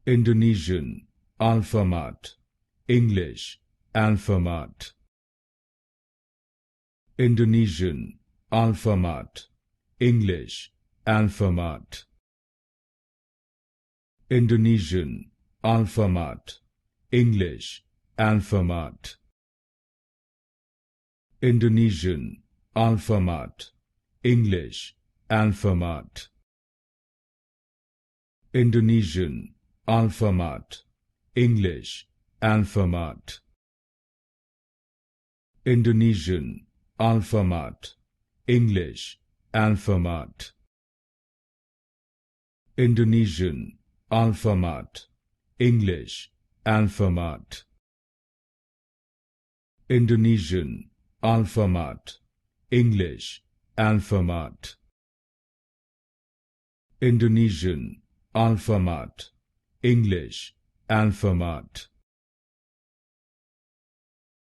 Indonesian, Alfamart, English, Alfamart. Indonesian, Alfamart, English, Alfamart. Indonesian, Alfamart, English, Alfamart. Indonesian, Alfamart, English, Alfamart. Indonesian, Alfamart, English, Alfamart. Indonesian, Alfamart, English, Alfamart. Indonesian, Alfamart, English, Alfamart. Indonesian, Alfamart, English, Alfamart. Indonesian, Alfamart, English, Alfamart.